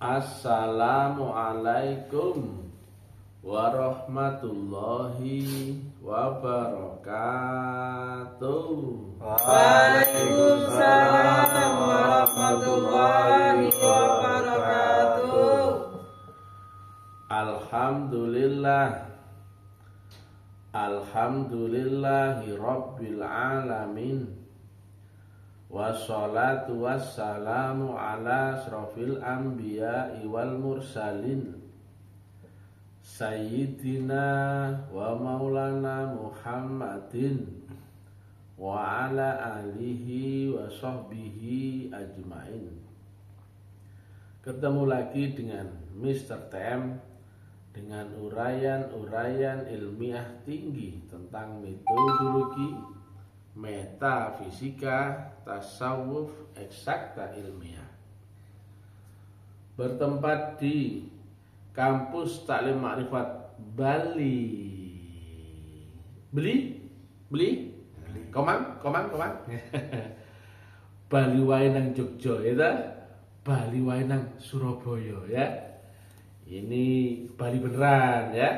Assalamualaikum warahmatullahi wabarakatuh. Waalaikumsalam warahmatullahi wabarakatuh. Alhamdulillahi rabbil alamin. Wassalatu wassalamu ala asrofil anbiya'i wal mursalin Sayyidina wa maulana Muhammadin wa ala alihi wa sahbihi ajmain. Ketemu lagi dengan Mr. TM dengan uraian-uraian ilmiah tinggi tentang metodologi, metafisika, tasawuf, eksakta ilmiah. Bertempat di Kampus Taklim Makrifat Bali. Komang. Bali wae nang Jogja ya, Bali wae nang Surabaya ya. Ini Bali beneran ya.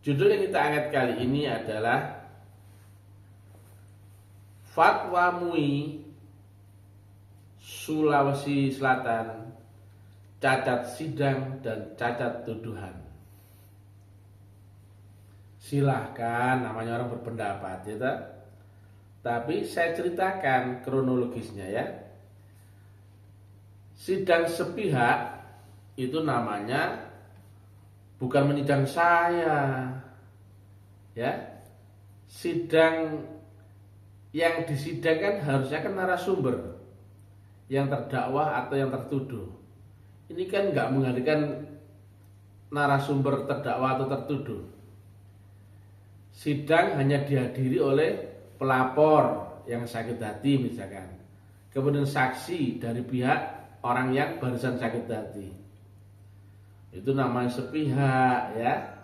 Judul yang kita angkat kali ini adalah Fatwa MUI Sulawesi Selatan, cacat sidang dan cacat tuduhan. Silahkan, namanya orang berpendapat ya tak? Tapi saya ceritakan kronologisnya ya. Sidang sepihak itu namanya bukan menyidang saya ya. Sidang yang disidangkan harusnya kan narasumber yang terdakwa atau yang tertuduh. Ini kan nggak menghadirkan narasumber terdakwa atau tertuduh. Sidang hanya dihadiri oleh pelapor yang sakit hati misalkan, kemudian saksi dari pihak orang yang barisan sakit hati. Itu namanya sepihak ya.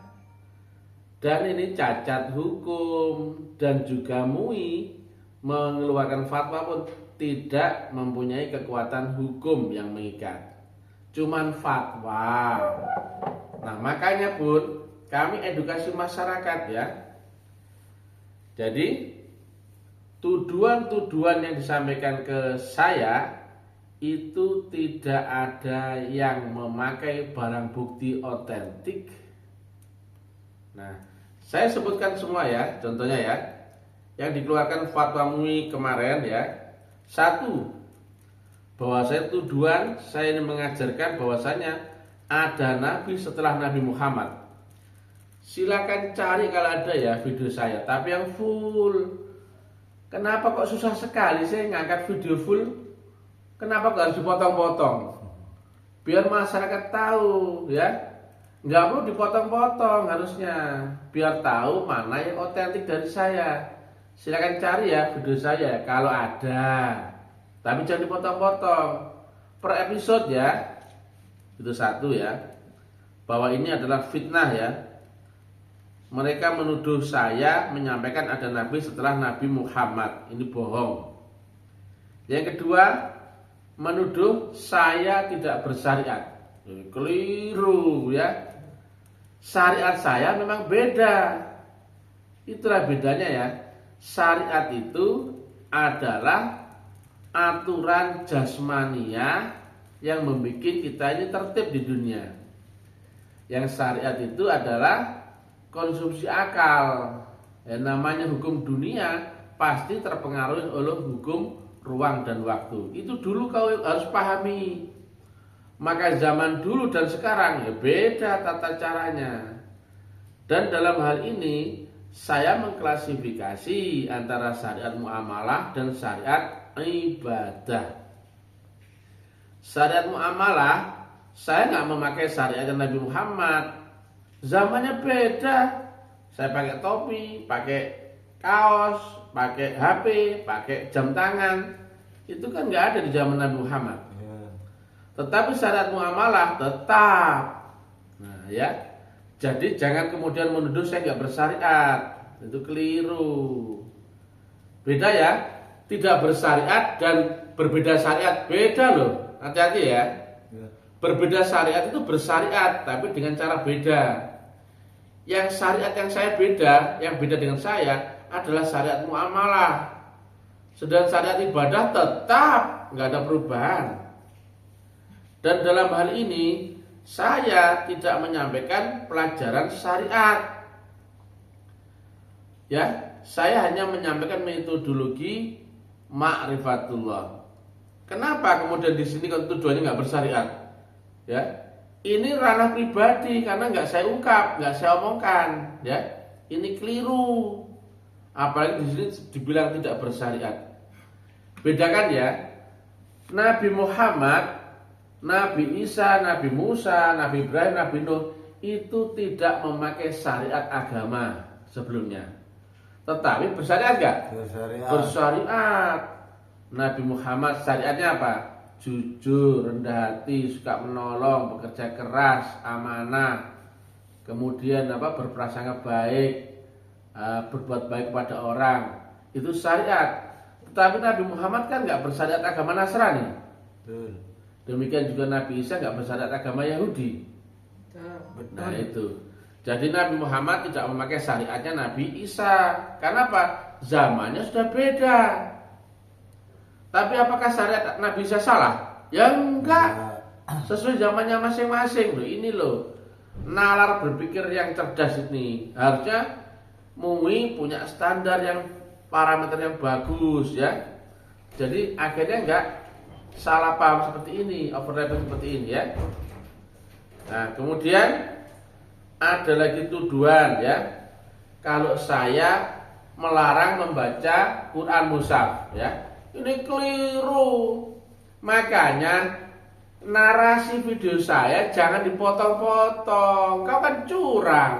Dan ini cacat hukum dan juga MUI mengeluarkan fatwa pun tidak mempunyai kekuatan hukum yang mengikat, cuman fatwa. Nah makanya pun kami edukasi masyarakat ya. Jadi tuduhan-tuduhan yang disampaikan ke saya itu tidak ada yang memakai barang bukti otentik. Nah saya sebutkan semua ya, contohnya ya, yang dikeluarkan fatwa MUI kemarin ya. Satu, bahwa saya tuduhan saya ini mengajarkan bahwasanya ada nabi setelah Nabi Muhammad. Silakan cari kalau ada ya video saya, tapi yang full. Kenapa kok susah sekali saya ngangkat video full? Kenapa kok harus dipotong-potong? Biar masyarakat tahu ya. Nggak perlu dipotong-potong harusnya, biar tahu mana yang otentik dari saya. Silakan cari ya video saya kalau ada, tapi jangan dipotong-potong per episode ya. Itu satu ya, bahwa ini adalah fitnah ya. Mereka menuduh saya menyampaikan ada nabi setelah Nabi Muhammad. Ini bohong. Yang kedua, menuduh saya tidak bersyariat. Ini keliru ya. Syariat saya memang beda. Itulah bedanya ya. Syariat itu adalah aturan jasmania yang membuat kita ini tertib di dunia. Yang syariat itu adalah konsumsi akal. Yang namanya hukum dunia pasti terpengaruh oleh hukum ruang dan waktu. Itu dulu kau harus pahami. Maka zaman dulu dan sekarang ya beda tata caranya. Dan dalam hal ini saya mengklasifikasi antara syariat muamalah dan syariat ibadah. Syariat muamalah, saya nggak memakai syariat Nabi Muhammad. Zamannya beda. Saya pakai topi, pakai kaos, pakai HP, pakai jam tangan. Itu kan nggak ada di zaman Nabi Muhammad. Tetapi syariat muamalah tetap. Nah ya. Jadi jangan kemudian menuduh saya nggak bersyariat, itu keliru. Beda ya, tidak bersyariat dan berbeda syariat, beda loh. Hati-hati ya. Berbeda syariat itu bersyariat, tapi dengan cara beda. Yang syariat yang saya beda, yang beda dengan saya adalah syariat muamalah. Sedangkan syariat ibadah tetap nggak ada perubahan. Dan dalam hal ini saya tidak menyampaikan pelajaran syariat. Ya, saya hanya menyampaikan metodologi ma'rifatullah. Kenapa kemudian di sini kan tujuannya nggak bersyariat? Ya, ini ranah pribadi karena nggak saya ungkap, nggak saya omongkan. Ya, ini keliru. Apalagi di sini dibilang tidak bersyariat. Bedakan ya, Nabi Muhammad, Nabi Isa, Nabi Musa, Nabi Ibrahim, Nabi Nuh itu tidak memakai syariat agama sebelumnya. Tetapi bersyariat enggak? Bersyariat. Nabi Muhammad syariatnya apa? Jujur, rendah hati, suka menolong, bekerja keras, amanah. Kemudian berprasangka baik, berbuat baik kepada orang. Itu syariat. Tetapi Nabi Muhammad kan enggak bersyariat agama Nasrani. Demikian juga Nabi Isa enggak bersyariat agama Yahudi. Nah itu. Jadi Nabi Muhammad tidak memakai syariatnya Nabi Isa. Karena apa? Zamannya sudah beda. Tapi apakah syariat Nabi Isa salah? Ya enggak. Sesuai zamannya masing-masing. Ini loh, nalar berpikir yang cerdas ini. Harusnya MUI punya standar yang parameter yang bagus ya. Jadi akhirnya enggak salah paham seperti ini, overlapping seperti ini ya. Nah, kemudian ada lagi tuduhan ya. Kalau saya melarang membaca Quran mushaf ya. Ini keliru. Makanya narasi video saya jangan dipotong-potong. Kau kan curang.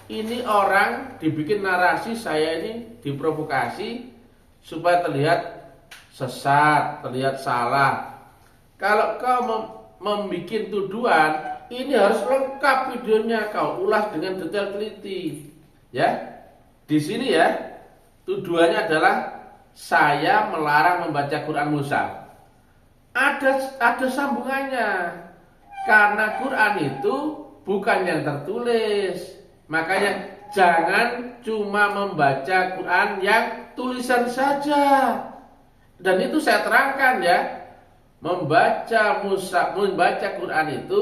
Ini orang dibikin narasi saya ini diprovokasi supaya terlihat sesat, terlihat salah. Kalau kau membuat tuduhan, ini harus lengkap videonya, kau ulas dengan detail teliti. Ya. Di sini ya, tuduhannya adalah saya melarang membaca Quran mushaf. Ada sambungannya. Karena Quran itu bukan yang tertulis. Makanya jangan cuma membaca Quran yang tulisan saja. Dan itu saya terangkan ya. Membaca Quran itu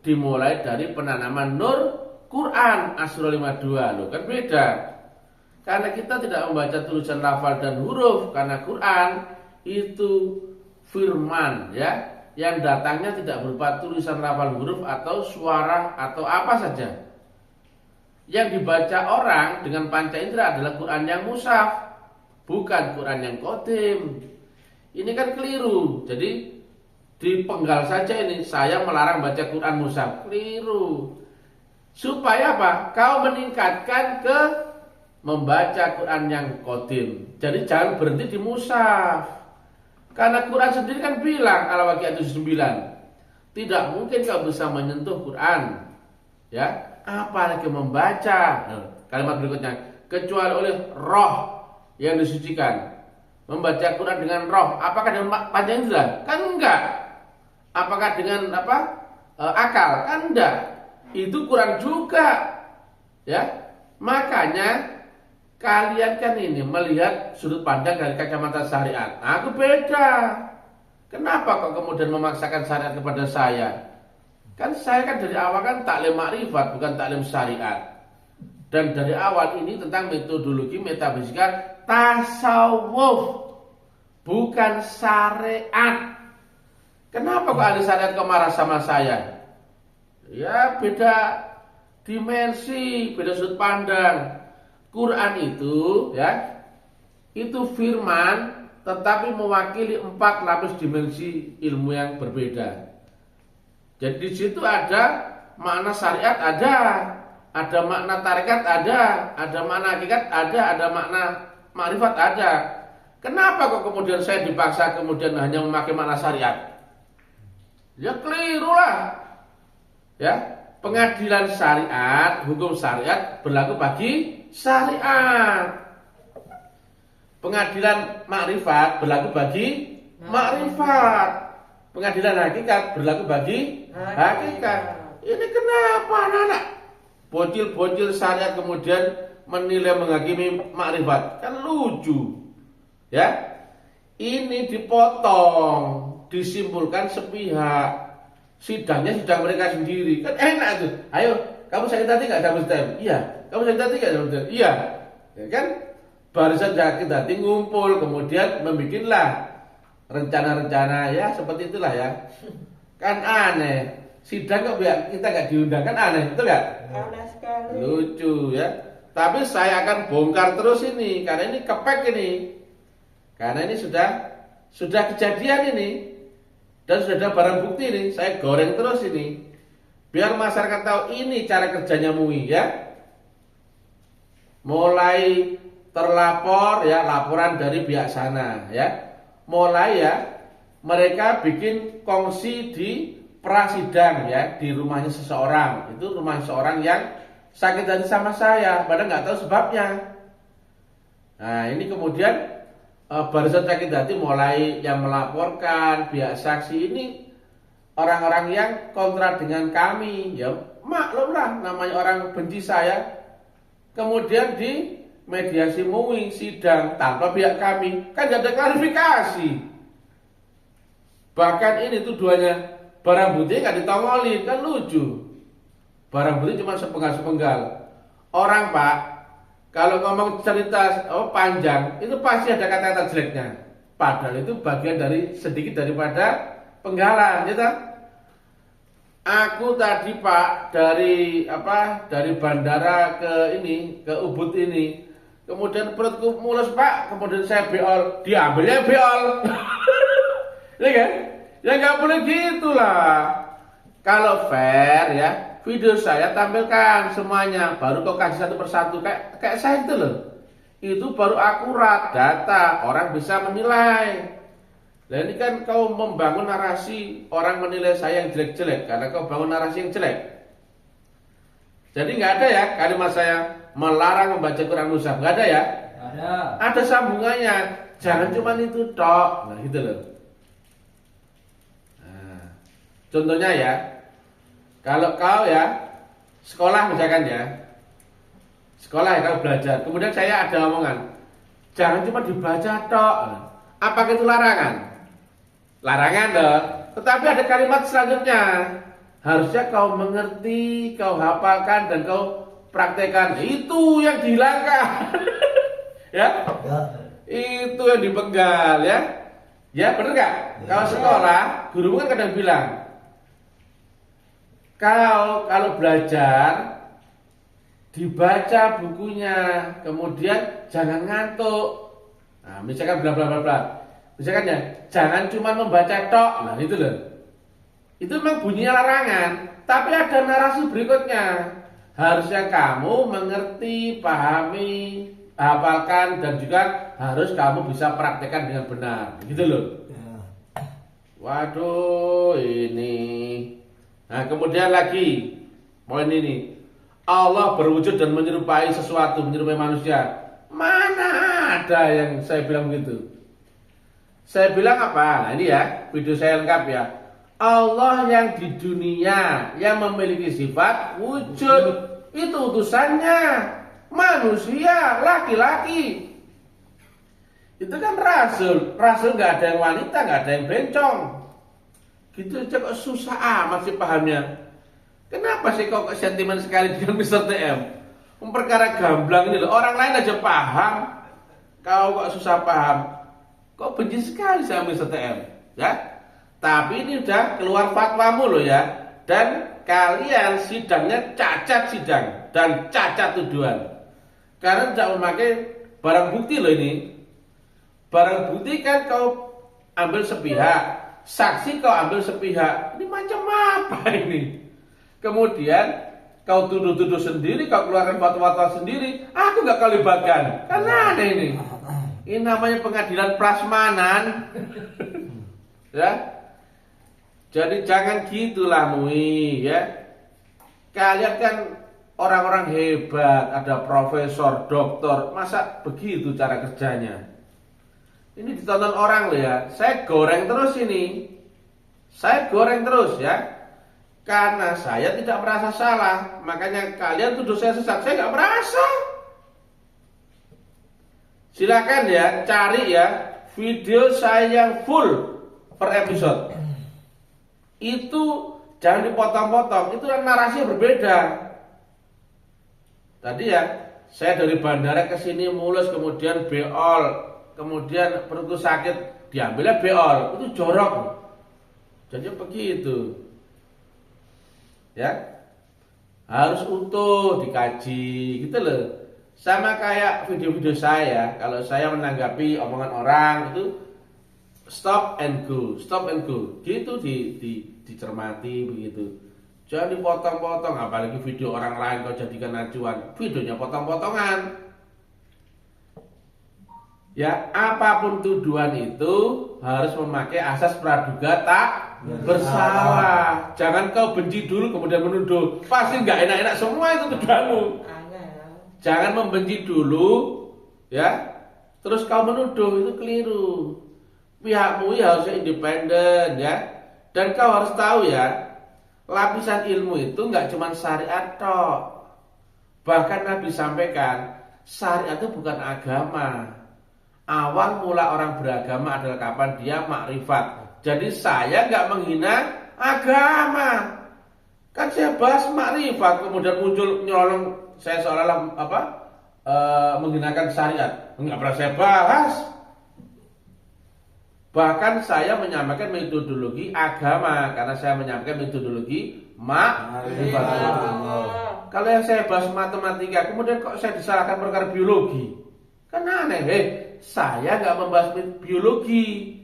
dimulai dari penanaman nur Quran Asy-Syura 52. Loh kan beda. Karena kita tidak membaca tulisan lafal dan huruf, karena Quran itu firman ya, yang datangnya tidak berupa tulisan lafal huruf atau suara atau apa saja. Yang dibaca orang dengan panca indera adalah Quran yang mushaf, bukan Quran yang qadim. Ini kan keliru. Jadi dipenggal saja ini, saya melarang baca Quran mushaf. Keliru. Supaya apa? Kau meningkatkan ke membaca Quran yang qadim. Jadi jangan berhenti di mushaf. Karena Quran sendiri kan bilang Al-Waqiah 79, tidak mungkin kau bisa menyentuh Quran ya, apalagi membaca. Kalimat berikutnya, kecuali oleh roh yang disucikan. Membaca Quran dengan roh, apakah dengan panca indera? Kan enggak. Apakah dengan akal? Kan enggak. Itu Quran juga. Ya. Makanya kalian kan ini melihat sudut pandang dari kacamata syariat. Aku beda. Kenapa kok kemudian memaksakan syariat kepada saya? Kan saya kan dari awal kan taklim makrifat, bukan taklim syariat. Dan dari awal ini tentang metodologi metafisika tasawuf, bukan syariat. Kenapa kok ahli syariat kok marah sama saya? Ya beda dimensi, beda sudut pandang. Quran itu ya, itu firman tetapi mewakili 4 lapis dimensi ilmu yang berbeda. Jadi di situ ada makna syariat, ada makna tarekat, ada makna hakikat, ada makna makrifat, ada. Kenapa kok kemudian saya dipaksa kemudian hanya memakai makna syariat? Ya keliru lah. Ya, pengadilan syariat, hukum syariat berlaku bagi syariat. Pengadilan makrifat berlaku bagi makrifat. pengadilan hakikat berlaku bagi hakikat. Ini kenapa anak-anak bocil-bocil syariat kemudian menilai menghakimi makrifat? Kan lucu. Ya. Ini dipotong, disimpulkan sepihak. Sidangnya sidang mereka sendiri. Kan enak tuh. Ayo, kamu sakit hati enggak sama STM? Iya. Kamu sakit hati enggak sama STM? Iya. Ya kan? Barisan sakit hati ngumpul, kemudian membikinlah rencana-rencana ya seperti itulah ya. Kan aneh. Sidang kok kita nggak diundang, kan aneh, betul nggak? Aneh sekali. Lucu ya. Tapi saya akan bongkar terus ini karena ini kepek ini. Karena ini sudah kejadian ini dan sudah ada barang bukti ini. Saya goreng terus ini. Biar masyarakat tahu ini cara kerjanya MUI ya. Mulai terlapor ya, laporan dari pihak sana ya. Mulai ya, mereka bikin kongsi di prasidang ya, di rumahnya seseorang. Itu rumah seseorang yang sakit hati sama saya, padahal nggak tahu sebabnya. Nah ini kemudian barisan sakit hati mulai yang melaporkan pihak saksi ini orang-orang yang kontra dengan kami. Ya maklumlah, namanya orang benci saya. Kemudian di mediasi MUI sidang tanpa pihak kami, kan gak ada klarifikasi. Bahkan ini tuduhannya barang bukti gak ditongolin, kan lucu. Barang bukti cuma sepenggal-sepenggal. Orang Pak, kalau ngomong cerita panjang, itu pasti ada kata-kata jeleknya. Padahal itu bagian dari sedikit daripada penggalan, gitu. Aku tadi Pak dari bandara ke Ubud ini. Kemudian perutku mulus Pak, kemudian saya beol, diambilnya beol. Ya kan? Ya nggak boleh gitulah. Kalau fair ya, video saya tampilkan semuanya, baru kau kasih satu persatu kayak saya itu loh. Itu baru akurat data, orang bisa menilai. Nah ini kan kau membangun narasi, orang menilai saya yang jelek-jelek karena kau bangun narasi yang jelek. Jadi nggak ada ya kalimat saya melarang membaca Quran Mushaf, nggak ada ya? Ada. Ada sambungannya. Jangan cuma itu tok. Nah gitu loh. Nah, contohnya ya, kalau kau ya sekolah misalkan ya, sekolah ya kau belajar. Kemudian saya ada omongan, jangan cuma dibaca tok. Apakah itu larangan? Larangan loh. Tetapi ada kalimat selanjutnya. Harusnya kau mengerti, kau hafalkan dan kau praktekkan. Itu yang dihilangkan. Ya? Itu yang dipenggal ya. Ya benar nggak? Kalau sekolah, guru kan kadang bilang, kalau belajar dibaca bukunya, kemudian jangan ngantuk. Nah, misalkan bla bla bla bla. Misalkan ya, jangan cuma membaca tok. Nah, itu loh. Itu memang bunyinya larangan, tapi ada narasi berikutnya. Harusnya kamu mengerti, pahami, hafalkan dan juga harus kamu bisa praktekkan dengan benar. Gitu loh. Waduh, ini. Nah, kemudian lagi poin ini. Allah berwujud dan menyerupai sesuatu, menyerupai manusia. Mana ada yang saya bilang begitu? Saya bilang apa? Nah, ini ya, video saya lengkap ya. Allah yang di dunia yang memiliki sifat wujud, itu utusannya manusia, laki-laki. Itu kan rasul nggak ada yang wanita, nggak ada yang bencong. Gitu aja kok susah amat sih pahamnya. Kenapa sih kok sentimen sekali dengan Mr. TM? Perkara gamblang ini loh, orang lain aja paham, kau kok susah paham. Kok benci sekali sama Mr. TM, ya? Tapi ini udah keluar fatwamu loh ya. Dan kalian sidangnya cacat sidang dan cacat tuduhan. Karena tidak memakai barang bukti loh ini. Barang bukti kan kau ambil sepihak, saksi kau ambil sepihak. Ini macam apa ini? Kemudian kau tuduh-tuduh sendiri, kau keluarkan fatwa-fatwa sendiri. Aku gak kau libatkan. Karena aneh ini. Ini namanya pengadilan prasmanan. Ya. Jadi jangan gitulah MUI ya. Kalian kan orang-orang hebat, ada profesor, doktor, masa begitu cara kerjanya? Ini ditonton orang loh ya. Saya goreng terus ini. Saya goreng terus ya. Karena saya tidak merasa salah. Makanya kalian tuduh saya sesat. Saya nggak merasa. Silakan ya, cari ya video saya yang full per episode. Itu jangan dipotong-potong. Itu narasinya berbeda. Tadi ya, saya dari bandara ke sini mulus, kemudian beol, kemudian perutku sakit, diambilnya beol. Itu jorok. Jadi begitu. Ya. Harus utuh dikaji gitu loh. Sama kayak video-video saya, kalau saya menanggapi omongan orang itu stop and go, gitu dicermati begitu. Jangan dipotong-potong, apalagi video orang lain kau jadikan acuan, videonya potong-potongan. Ya, apapun tuduhan itu harus memakai asas praduga tak bersalah. Jangan kau benci dulu kemudian menuduh, pasti nggak enak-enak semua itu tuduhanmu. Jangan membenci dulu, ya. Terus kau menuduh, itu keliru. Pihakmu ya harusnya independen, ya. Dan kau harus tahu ya, lapisan ilmu itu nggak cuma syariat toh. Bahkan Nabi sampaikan, syariat itu bukan agama. Awal mula orang beragama adalah kapan dia makrifat. Jadi saya nggak menghina agama. Kan saya bahas makrifat, kemudian muncul nyolong saya seolah-olah menghinakan syariat. Enggak pernah saya bahas. Bahkan saya menyampaikan metodologi agama karena saya menyampaikan metodologi makrifat. Kalau yang saya bahas matematika, kemudian kok saya disalahkan perkara biologi? Kan aneh, saya nggak membahas biologi.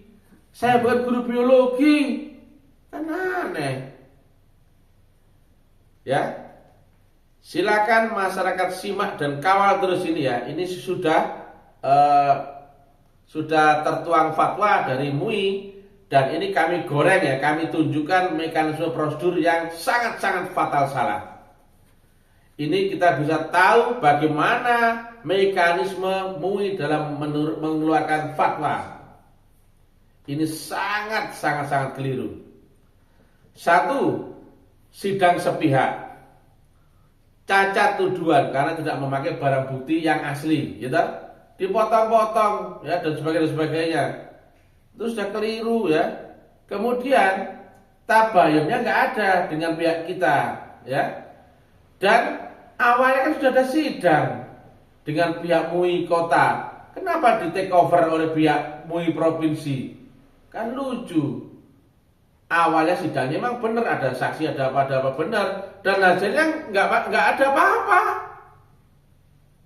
Saya bukan guru biologi. Kan aneh. Ya. Silakan masyarakat simak dan kawal terus ini ya. Ini sudah tertuang fatwa dari MUI dan ini kami goreng ya. Kami tunjukkan mekanisme prosedur yang sangat-sangat fatal salah. Ini kita bisa tahu bagaimana mekanisme MUI dalam mengeluarkan fatwa. Ini sangat keliru. Satu, sidang sepihak. Cacat tuduhan karena tidak memakai barang bukti yang asli, gitu. Dipotong-potong ya dan sebagainya. Itu sudah keliru ya. Kemudian tabayunnya nggak ada dengan pihak kita, ya. Dan awalnya kan sudah ada sidang dengan pihak MUI kota. Kenapa di take over oleh pihak MUI provinsi? Kan lucu. Awalnya sidangnya memang benar, ada saksi, ada apa benar, dan hasilnya nggak ada apa-apa.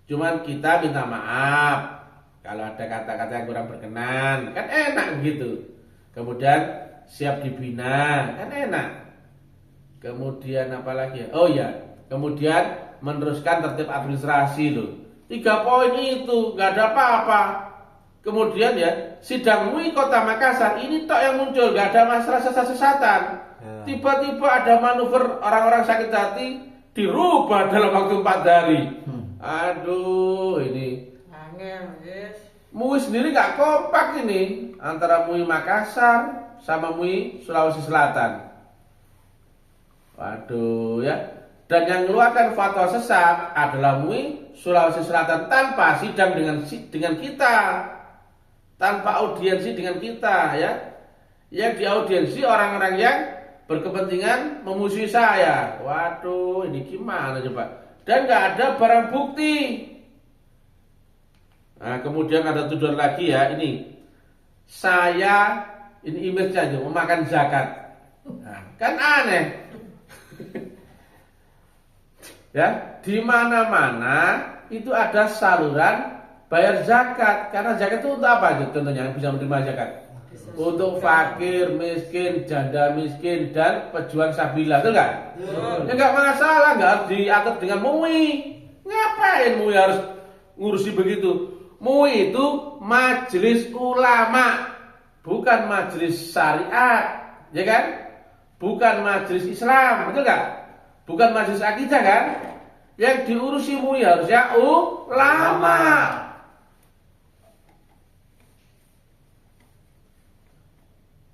Cuman kita minta maaf kalau ada kata-kata yang kurang berkenan, kan enak begitu. Kemudian siap dibina, kan enak. Kemudian apa lagi? Oh ya, kemudian meneruskan tertib administrasi loh. 3 poin itu nggak ada apa-apa. Kemudian ya, sidang MUI Kota Makassar ini tok yang muncul, gak ada masalah sesat-sesatan. Tiba-tiba ada manuver orang-orang sakit hati dirubah dalam waktu 4 hari. Aduh, ini MUI sendiri gak kompak ini antara MUI Makassar sama MUI Sulawesi Selatan. Waduh ya. Dan yang mengeluarkan fatwa sesat adalah MUI Sulawesi Selatan tanpa sidang dengan kita. Tanpa audiensi dengan kita ya. Yang diaudiensi orang-orang yang berkepentingan memusuhi saya. Waduh, ini gimana coba? Dan nggak ada barang bukti. Nah, kemudian ada tuduhan lagi ya, ini saya ini image-nya aja memakan zakat. Nah, kan aneh. Ya, di mana-mana itu ada saluran bayar zakat, karena zakat itu untuk apa contohnya yang bisa menerima zakat? Untuk fakir, miskin, janda miskin, dan pejuang sabila, betul nggak? Ya nggak masalah, nggak harus diatur dengan MUI. Ngapain MUI harus ngurusi begitu? MUI itu majelis ulama, bukan majelis syariat, ya kan? Bukan majelis Islam, betul nggak? Bukan majelis akidah kan? Yang diurusi MUI harusnya ulama.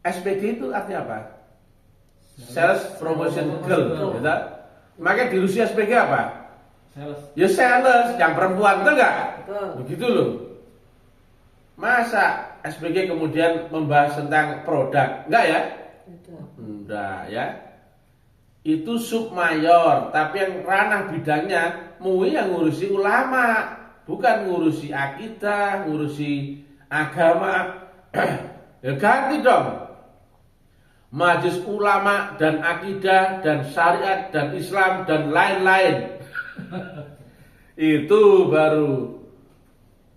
SPD itu artinya apa? Sales Promotion Girl, gitu. Makanya di Rusia SPG apa? Sales. Ya sales, yang perempuan, betul nggak? Betul. Begitu loh. Masa SPG kemudian membahas tentang produk? Enggak ya? Betul. Enggak ya. Itu sub mayor, tapi yang ranah bidangnya MUI yang ngurusi ulama, bukan ngurusi akidah, ngurusi agama. Ya ganti dong. Majelis ulama dan akidah dan syariat dan Islam dan lain-lain. Itu baru.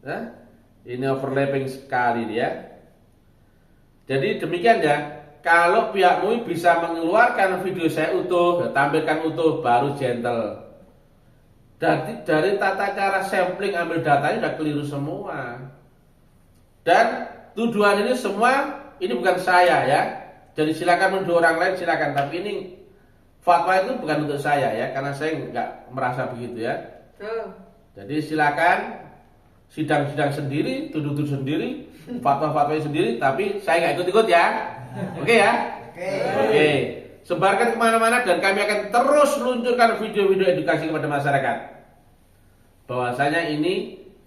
Nah, ini overlapping sekali dia. Jadi demikian ya. Kalau pihak MUI bisa mengeluarkan video saya utuh, tampilkan utuh, baru gentle. Dari tata cara sampling ambil datanya sudah keliru semua. Dan tuduhan ini semua, ini bukan saya ya. Jadi silakan menuduh orang lain silakan, tapi ini fatwa itu bukan untuk saya ya, karena saya nggak merasa begitu ya. Betul. Jadi silakan sidang-sidang sendiri, tuduh-tuduh sendiri, fatwa-fatwa sendiri, tapi saya nggak ikut-ikut ya. Oke ya? Oke. Sebarkan kemana-mana dan kami akan terus luncurkan video-video edukasi kepada masyarakat. Bahwasanya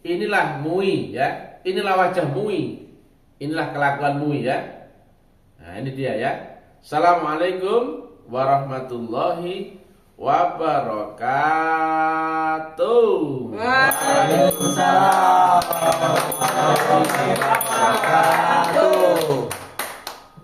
inilah MUI ya, inilah wajah MUI, inilah kelakuan MUI ya. Nah ini dia ya. Assalamualaikum warahmatullahi wabarakatuh. Waalaikumsalam warahmatullahi wabarakatuh.